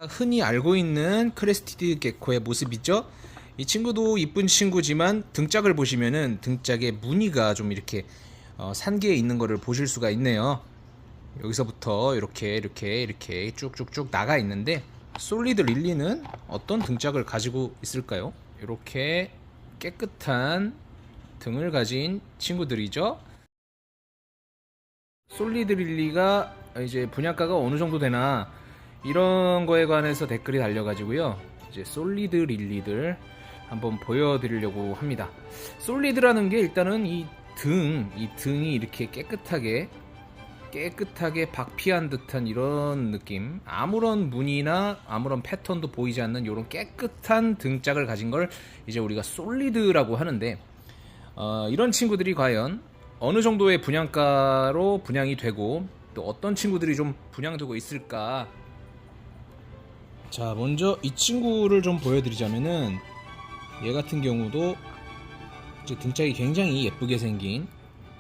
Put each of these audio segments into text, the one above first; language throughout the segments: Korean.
흔히 알고 있는 크레스티드 게코의 모습이죠. 이 친구도 이쁜 친구지만 등짝을 보시면은 등짝에 무늬가 좀 이렇게 산기에 있는 거를 보실 수가 있네요. 여기서부터 이렇게 쭉쭉쭉 나가 있는데, 솔리드 릴리는 어떤 등짝을 가지고 있을까요? 이렇게 깨끗한 등을 가진 친구들이죠. 솔리드 릴리가 이제 분양가가 어느 정도 되나 이런 거에 관해서 댓글이 달려가지고요, 이제 솔리드 릴리들 한번 보여드리려고 합니다. 솔리드라는 게 일단은 이 등이 이렇게 깨끗하게 박피한 듯한 이런 느낌, 아무런 무늬나 아무런 패턴도 보이지 않는 이런 깨끗한 등짝을 가진 걸 이제 우리가 솔리드라고 하는데, 이런 친구들이 과연 어느 정도의 분양가로 분양이 되고 또 어떤 친구들이 좀 분양되고 있을까. 자, 먼저 이 친구를 좀 보여드리자면은, 얘 같은 경우도 이제 등짝이 굉장히 예쁘게 생긴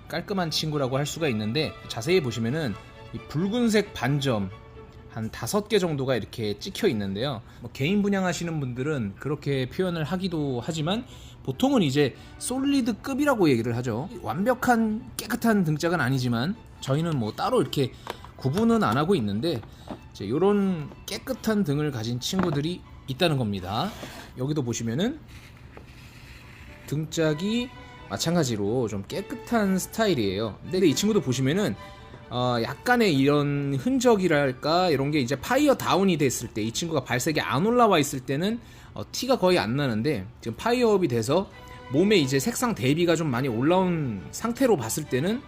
깔끔한 친구라고 할 수가 있는데, 자세히 보시면은 이 붉은색 반점 한 5개 정도가 이렇게 찍혀 있는데요. 개인 분양하시는 분들은 그렇게 표현을 하기도 하지만 보통은 이제 솔리드급이라고 얘기를 하죠. 완벽한 깨끗한 등짝은 아니지만 저희는 따로 이렇게 구분은 안 하고 있는데, 이런 깨끗한 등을 가진 친구들이 있다는 겁니다. 여기도 보시면은 등짝이 마찬가지로 좀 깨끗한 스타일이에요. 근데 이 친구도 보시면은 약간의 이런 흔적이랄까, 이런 게 이제 파이어 다운이 됐을 때, 이 친구가 발색이 안 올라와 있을 때는 티가 거의 안 나는데, 지금 파이어업이 돼서 몸에 이제 색상 대비가 좀 많이 올라온 상태로 봤을 때는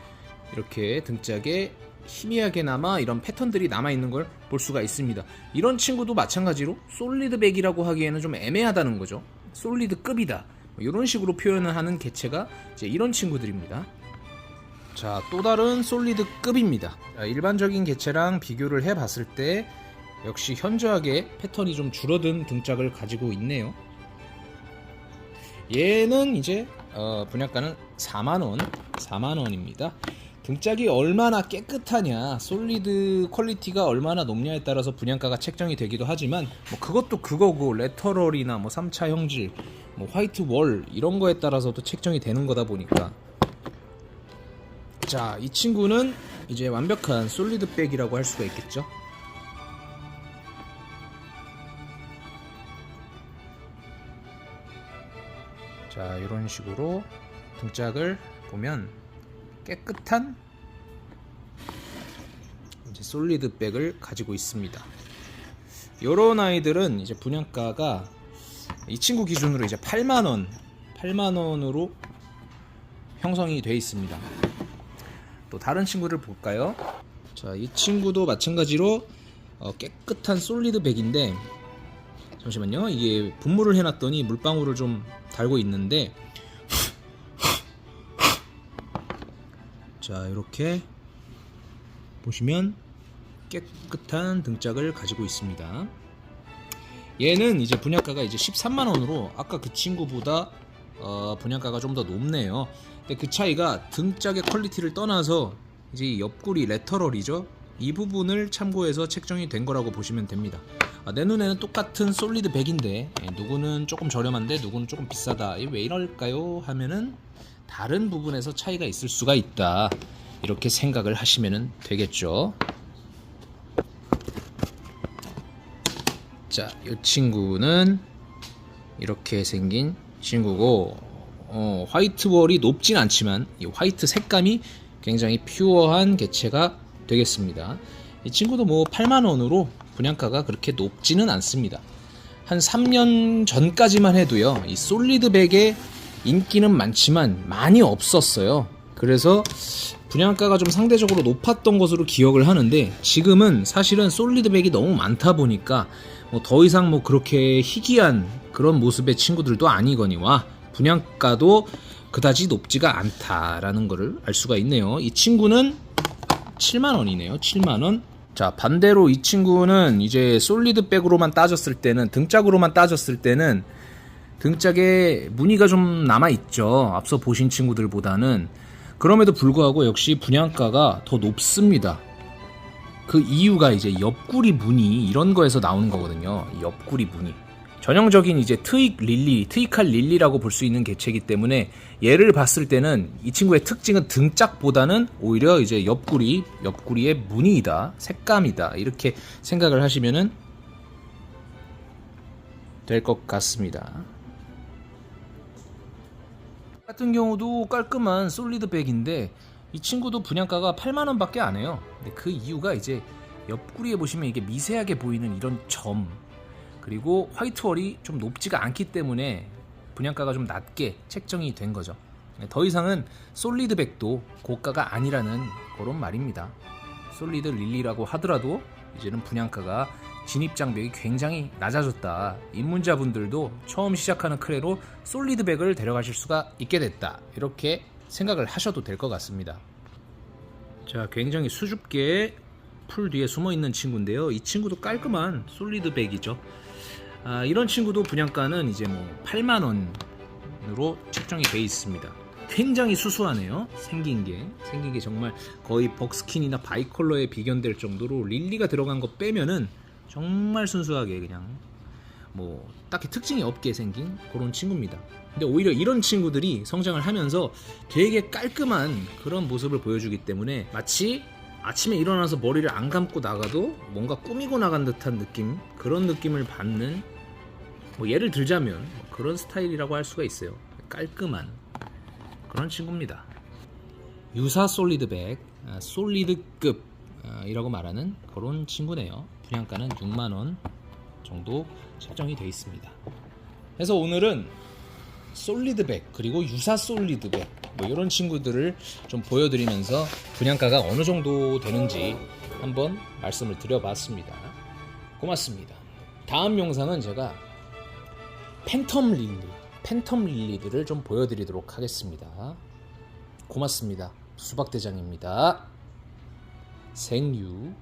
이렇게 등짝에 희미하게나마 이런 패턴들이 남아있는 걸 볼 수가 있습니다. 이런 친구도 마찬가지로 솔리드백이라고 하기에는 좀 애매하다는 거죠. 솔리드급이다, 이런 식으로 표현을 하는 개체가 이제 이런 친구들입니다. 자, 또 다른 솔리드급입니다. 일반적인 개체랑 비교를 해봤을 때 역시 현저하게 패턴이 좀 줄어든 등짝을 가지고 있네요. 얘는 이제 분양가는 4만원입니다. 등짝이 얼마나 깨끗하냐, 솔리드 퀄리티가 얼마나 높냐에 따라서 분양가가 책정이 되기도 하지만, 그것도 그거고 레터럴이나 3차 형질, 화이트 월 이런 거에 따라서도 책정이 되는 거다 보니까, 자, 이 친구는 이제 완벽한 솔리드백이라고 할 수가 있겠죠. 자, 이런 식으로 등짝을 보면 깨끗한 이제 솔리드백을 가지고 있습니다. 요런 아이들은 이제 분양가가 이 친구 기준으로 이제 8만원으로 형성이 되어 있습니다. 또 다른 친구를 볼까요? 자, 이 친구도 마찬가지로 깨끗한 솔리드백인데, 잠시만요, 이게 분무를 해놨더니 물방울을 좀 달고 있는데, 자, 이렇게 보시면 깨끗한 등짝을 가지고 있습니다. 얘는 이제 분양가가 이제 13만원으로 아까 그 친구보다 분양가가 좀 더 높네요. 근데 그 차이가 등짝의 퀄리티를 떠나서 이제 이 옆구리 레터럴이죠, 이 부분을 참고해서 책정이 된 거라고 보시면 됩니다. 내 눈에는 똑같은 솔리드 100인데 누구는 조금 저렴한데 누구는 조금 비싸다, 왜 이럴까요 하면은 다른 부분에서 차이가 있을 수가 있다, 이렇게 생각을 하시면 되겠죠. 자, 이 친구는 이렇게 생긴 친구고, 화이트 월이 높진 않지만 이 화이트 색감이 굉장히 퓨어한 개체가 되겠습니다. 이 친구도 8만원으로 분양가가 그렇게 높지는 않습니다. 한 3년 전까지만 해도요, 이 솔리드백의 인기는 많지만 많이 없었어요. 그래서 분양가가 좀 상대적으로 높았던 것으로 기억을 하는데, 지금은 사실은 솔리드백이 너무 많다 보니까 더 이상 그렇게 희귀한 그런 모습의 친구들도 아니거니와 분양가도 그다지 높지가 않다라는 것을 알 수가 있네요. 이 친구는 7만원이네요. 7만원. 자, 반대로 이 친구는 이제 솔리드백으로만 따졌을 때는, 등짝으로만 따졌을 때는 등짝에 무늬가 좀 남아있죠, 앞서 보신 친구들보다는. 그럼에도 불구하고 역시 분양가가 더 높습니다. 그 이유가 이제 옆구리 무늬 이런 거에서 나오는 거거든요. 옆구리 무늬. 전형적인 이제 트윅칼 릴리라고 볼 수 있는 개체이기 때문에 얘를 봤을 때는 이 친구의 특징은 등짝보다는 오히려 이제 옆구리의 무늬이다, 색감이다 이렇게 생각을 하시면은 될 것 같습니다. 같은 경우도 깔끔한 솔리드백인데 이 친구도 분양가가 8만원밖에 안 해요. 근데 그 이유가 이제 옆구리에 보시면 이게 미세하게 보이는 이런 점, 그리고 화이트월이 좀 높지가 않기 때문에 분양가가 좀 낮게 책정이 된 거죠. 더 이상은 솔리드백도 고가가 아니라는 그런 말입니다. 솔리드 릴리라고 하더라도 이제는 분양가가 진입장벽이 굉장히 낮아졌다. 입문자분들도 처음 시작하는 크레로 솔리드백을 데려가실 수가 있게 됐다. 이렇게 생각을 하셔도 될 것 같습니다. 자, 굉장히 수줍게 풀 뒤에 숨어있는 친구인데요. 이 친구도 깔끔한 솔리드백이죠. 이런 친구도 분양가는 이제 뭐 8만원으로 책정이 돼 있습니다. 굉장히 수수하네요. 생긴 게 정말 거의 벅스킨이나 바이컬러에 비견될 정도로 릴리가 들어간 거 빼면은 정말 순수하게 그냥 뭐 딱히 특징이 없게 생긴 그런 친구입니다. 근데 오히려 이런 친구들이 성장을 하면서 되게 깔끔한 그런 모습을 보여주기 때문에 마치 아침에 일어나서 머리를 안 감고 나가도 뭔가 꾸미고 나간 듯한 느낌, 그런 느낌을 받는, 뭐 예를 들자면 그런 스타일이라고 할 수가 있어요. 깔끔한 그런 친구입니다. 유사 솔리드백, 솔리드급 이라고 말하는 그런 친구네요. 분양가는 6만원 정도 책정이 되어 있습니다. 그래서 오늘은 솔리드백 그리고 유사 솔리드백 뭐 이런 친구들을 좀 보여드리면서 분양가가 어느 정도 되는지 한번 말씀을 드려봤습니다. 고맙습니다. 다음 영상은 제가 팬텀 릴리들을 좀 보여드리도록 하겠습니다. 고맙습니다. 수박대장입니다. 생유.